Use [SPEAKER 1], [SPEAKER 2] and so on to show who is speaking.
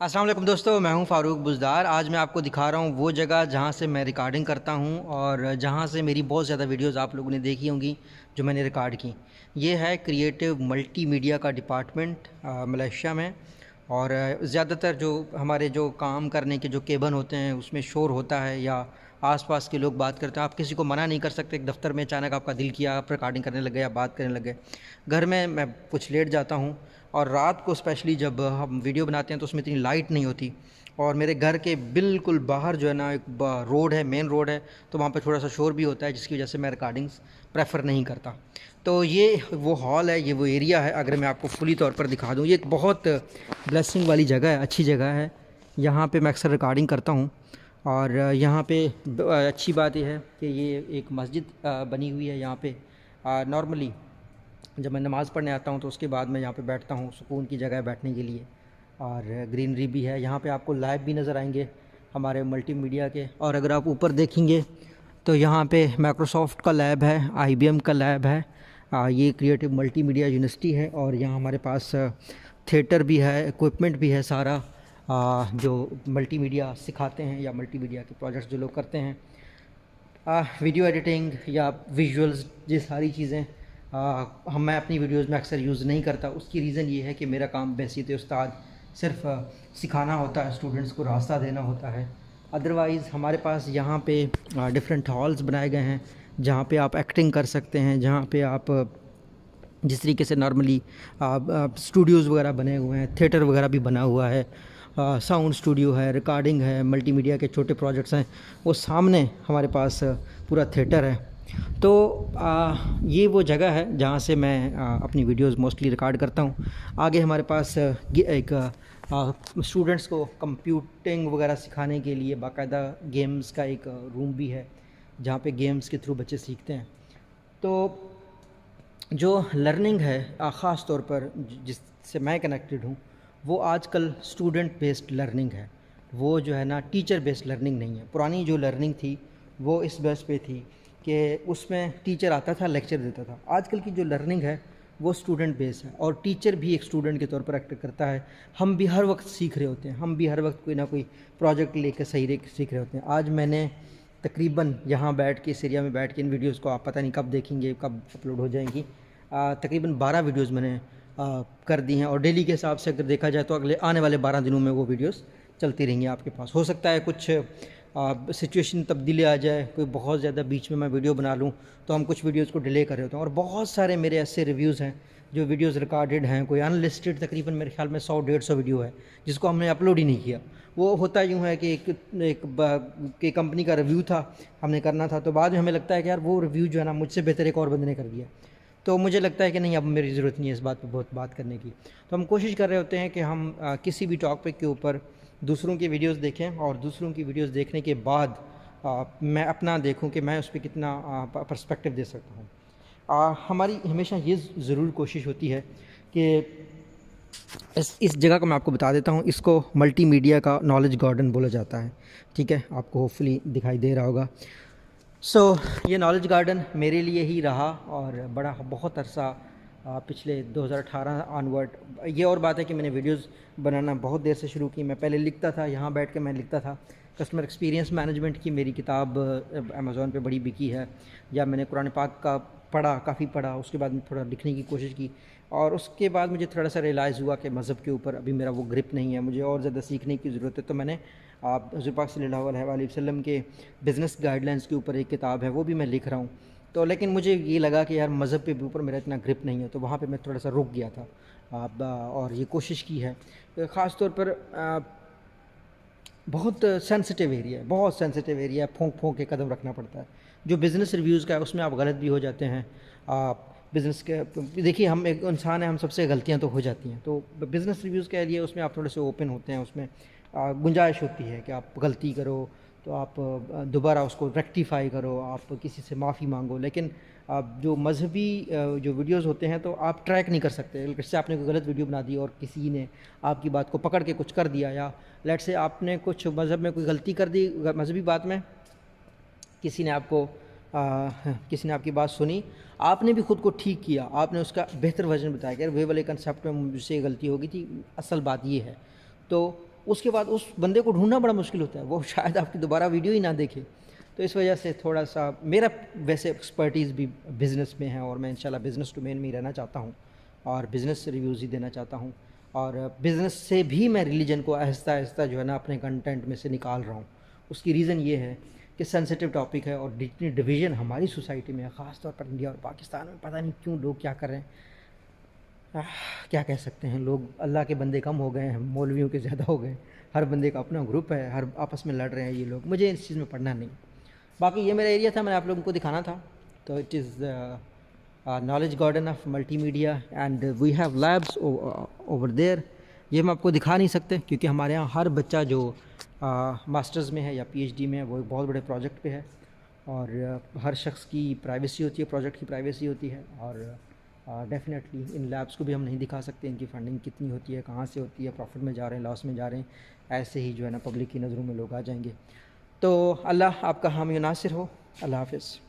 [SPEAKER 1] अस्सलाम वालेकुम दोस्तों, मैं हूं फ़ारूक बुज़दार। आज मैं आपको दिखा रहा हूं वो जगह जहां से मैं रिकॉर्डिंग करता हूं और जहां से मेरी बहुत ज़्यादा वीडियोस आप लोगों ने देखी होंगी जो मैंने रिकॉर्ड की। ये है क्रिएटिव मल्टीमीडिया का डिपार्टमेंट मलेशिया में। और ज़्यादातर जो हमारे जो काम करने के जो केबिन होते हैं उसमें शोर होता है या आसपास के लोग बात करते हैं। आप किसी को मना नहीं कर सकते। एक दफ़्तर में अचानक आपका दिल किया, आप रिकॉर्डिंग करने लग गए या बात करने लग गए। घर में मैं कुछ लेट जाता हूँ और रात को स्पेशली जब हम वीडियो बनाते हैं तो उसमें इतनी लाइट नहीं होती। और मेरे घर के बिल्कुल बाहर जो है ना एक रोड है, मेन रोड है, तो वहाँ पे थोड़ा सा शोर भी होता है जिसकी वजह से मैं रिकॉर्डिंग्स प्रेफर नहीं करता। तो ये वो हॉल है, ये वो एरिया है। अगर मैं आपको फुली तौर पर दिखा दूँ, ये एक बहुत ब्लेसिंग वाली जगह है, अच्छी जगह है। यहाँ पे मैं अक्सर रिकॉर्डिंग करता हूँ। और यहाँ पे अच्छी बात यह है कि ये एक मस्जिद बनी हुई है यहाँ पे। नॉर्मली जब मैं नमाज़ पढ़ने आता हूँ तो उसके बाद मैं यहाँ पे बैठता हूँ, सुकून की जगह है बैठने के लिए। और ग्रीनरी भी है यहाँ पे, आपको लैब भी नज़र आएंगे हमारे मल्टीमीडिया के। और अगर आप ऊपर देखेंगे तो यहाँ पे माइक्रोसॉफ्ट का लैब है, IBM का लैब है। ये क्रिएटिव मल्टीमीडिया यूनिवर्सिटी है। और यहाँ हमारे पास थिएटर भी है, इक्विपमेंट भी है सारा, जो मल्टीमीडिया सिखाते हैं या मल्टीमीडिया के प्रोजेक्ट्स जो लोग करते हैं, वीडियो एडिटिंग या विजुअल्स, ये सारी चीज़ें मैं अपनी वीडियोस में अक्सर यूज़ नहीं करता। उसकी रीज़न ये है कि मेरा काम बहसीत उस्ताद सिर्फ सिखाना होता है, स्टूडेंट्स को रास्ता देना होता है। अदरवाइज़ हमारे पास यहाँ पे डिफरेंट हॉल्स बनाए गए हैं जहाँ पे आप एक्टिंग कर सकते हैं, जहाँ पे आप जिस तरीके से नॉर्मली स्टूडियोज़ वगैरह बने हुए हैं, थिएटर वगैरह भी बना हुआ है, साउंड स्टूडियो है, रिकॉर्डिंग है, मल्टीमीडिया के छोटे प्रोजेक्ट्स हैं, वो सामने हमारे पास पूरा थिएटर है। तो ये वो जगह है जहाँ से मैं अपनी वीडियोस मोस्टली रिकॉर्ड करता हूँ। आगे हमारे पास एक स्टूडेंट्स को कंप्यूटिंग वगैरह सिखाने के लिए बाकायदा गेम्स का एक रूम भी है जहाँ पे गेम्स के थ्रू बच्चे सीखते हैं। तो जो लर्निंग है ख़ास तौर पर जिससे मैं कनेक्टेड हूँ, वो आजकल स्टूडेंट बेस्ड लर्निंग है। वो जो है ना टीचर बेस्ड लर्निंग नहीं है। पुरानी जो लर्निंग थी वो इस बेस पे थी कि उसमें टीचर आता था, लेक्चर देता था। आजकल की जो लर्निंग है वो स्टूडेंट बेस्ड है और टीचर भी एक स्टूडेंट के तौर पर एक्ट करता है। हम भी हर वक्त सीख रहे होते हैं, हम भी हर वक्त कोई ना कोई प्रोजेक्ट लेकर सही सीख रहे होते हैं। आज मैंने तकरीबन यहाँ बैठ के, इस एरिया में बैठ के, इन वीडियोज़ को आप पता नहीं कब देखेंगे, कब अपलोड हो जाएंगी, तकरीबन 12 वीडियोज़ मैंने कर दी हैं। और डेली के हिसाब से अगर देखा जाए तो अगले आने वाले 12 दिनों में वो वीडियोज़ चलती रहेंगी आपके पास। हो सकता है कुछ सिचुएशन तब्दीली आ जाए, कोई बहुत ज़्यादा बीच में मैं वीडियो बना लूँ तो हम कुछ वीडियोज़ को डिले कर रहे होते हैं। और बहुत सारे मेरे ऐसे रिव्यूज़ हैं जो वीडियोज़ रिकॉर्डेड हैं, कोई अनलिस्टेड तकरीबन मेरे ख्याल में 100-150 वीडियो है जिसको हमने अपलोड ही नहीं किया। वो होता यूँ है कि एक कंपनी का रिव्यू था, हमने करना था, तो बाद में हमें लगता है कि यार वो रिव्यू जो है ना मुझसे बेहतर एक और बंदे ने कर दिया, तो मुझे लगता है कि नहीं, अब मेरी ज़रूरत नहीं है इस बात पे बहुत बात करने की। तो हम कोशिश कर रहे होते हैं कि हम किसी भी टॉपिक के ऊपर दूसरों की वीडियोस देखें और दूसरों की वीडियोस देखने के बाद मैं अपना देखूं कि मैं उस पर कितना पर्सपेक्टिव दे सकता हूं। हमारी हमेशा ये ज़रूर कोशिश होती है कि इस जगह को मैं आपको बता देता हूं, इसको मल्टीमीडिया का नॉलेज गार्डन बोला जाता है। ठीक है, आपको होपफुली दिखाई दे रहा होगा। ये नॉलेज गार्डन मेरे लिए ही रहा और बड़ा बहुत अरसा पिछले 2018 ऑनवर्ड। ये और बात है कि मैंने वीडियोस बनाना बहुत देर से शुरू की। मैं पहले लिखता था, यहाँ बैठ के मैं लिखता था। कस्टमर एक्सपीरियंस मैनेजमेंट की मेरी किताब अमेज़ॉन पे बड़ी बिकी है, या मैंने कुरान पाक का काफ़ी पढ़ा, उसके बाद मैं थोड़ा लिखने की कोशिश की। और उसके बाद मुझे थोड़ा सा रियलाइज़ हुआ कि मज़हब के ऊपर अभी मेरा वो ग्रिप नहीं है, मुझे और ज़्यादा सीखने की ज़रूरत है। तो मैंने हुज़ूर पाक सल्लल्लाहु अलैहि वसल्लम के बिज़नेस गाइडलाइंस के ऊपर एक किताब है, वो भी मैं लिख रहा हूँ। तो लेकिन मुझे ये लगा कि यार मज़हब के ऊपर मेरा इतना ग्रिप नहीं है, तो वहाँ पे मैं थोड़ा सा रुक गया था। और ये कोशिश की है, ख़ास तौर पर बहुत सेंसिटिव एरिया है, बहुत सेंसिटिव एरिया है, फूंक के कदम रखना पड़ता है। जो बिज़नेस रिव्यूज़ का है उसमें आप गलत भी हो जाते हैं। बिज़नेस के देखिए, हम एक इंसान हैं, हम सबसे गलतियाँ तो हो जाती हैं। तो बिज़नेस रिव्यूज़ के लिए उसमें आप थोड़े से ओपन होते हैं, उसमें गुंजाइश होती है कि आप गलती करो तो आप दोबारा उसको रेक्टिफाई करो, आप किसी से माफ़ी मांगो। लेकिन जो मजहबी जो वीडियोस होते हैं तो आप ट्रैक नहीं कर सकते। जैसे आपने कोई गलत वीडियो बना दी और किसी ने आपकी बात को पकड़ के कुछ कर दिया, या लेट से आपने कुछ मज़हब में कोई गलती कर दी, मजहबी बात में किसी ने आपकी बात सुनी, आपने भी ख़ुद को ठीक किया, आपने उसका बेहतर वर्जन बताया कि यार वे वाले कंसेप्ट में मुझसे गलती हो गई थी, असल बात ये है। तो اس کے بعد اس بندے کو ڈھونڈنا بڑا مشکل ہوتا ہے، وہ شاید آپ کی دوبارہ ویڈیو ہی نہ دیکھے. تو اس وجہ سے تھوڑا سا میرا ویسے ایکسپرٹیز بھی بزنس میں ہے، اور میں انشاءاللہ بزنس ڈومین میں ہی رہنا چاہتا ہوں اور بزنس ریویوز ہی دینا چاہتا ہوں. اور بزنس سے بھی میں ریلیجن کو آہستہ آہستہ جو ہے نا اپنے کنٹینٹ میں سے نکال رہا ہوں. اس کی ریزن یہ ہے کہ سینسیٹیو ٹاپک ہے، اور جتنی ڈویژن ہماری سوسائٹی میں ہے، خاص طور پر انڈیا اور پاکستان میں، پتہ نہیں کیوں لوگ کیا کر رہے ہیں. کیا کہہ سکتے ہیں، لوگ اللہ کے بندے کم ہو گئے ہیں، مولویوں کے زیادہ ہو گئے ہیں. ہر بندے کا اپنا گروپ ہے، ہر آپس میں لڑ رہے ہیں یہ لوگ. مجھے اس چیز میں پڑھنا نہیں. باقی یہ میرا ایریا تھا، میں نے آپ لوگوں کو دکھانا تھا. تو it is knowledge garden of multimedia and we have labs over there. یہ ہم آپ کو دکھا نہیں سکتے کیونکہ ہمارے یہاں ہر بچہ جو ماسٹرز میں ہے یا پی ایچ ڈی میں ہے وہ ایک بہت بڑے پروجیکٹ پہ ہے، اور ہر شخص کی پرائیویسی ہوتی ہے، پروجیکٹ کی پرائیویسی ہوتی ہے. اور ڈیفینیٹلی ان لیبس کو بھی ہم نہیں دکھا سکتے، ان کی فنڈنگ کتنی ہوتی ہے، کہاں سے ہوتی ہے، پروفٹ میں جا رہے ہیں، لاس میں جا رہے ہیں. ایسے ہی جو ہے نا پبلک کی نظروں میں لوگ آ جائیں گے. تو اللہ آپ کا حامی و ناصر ہو. اللہ حافظ.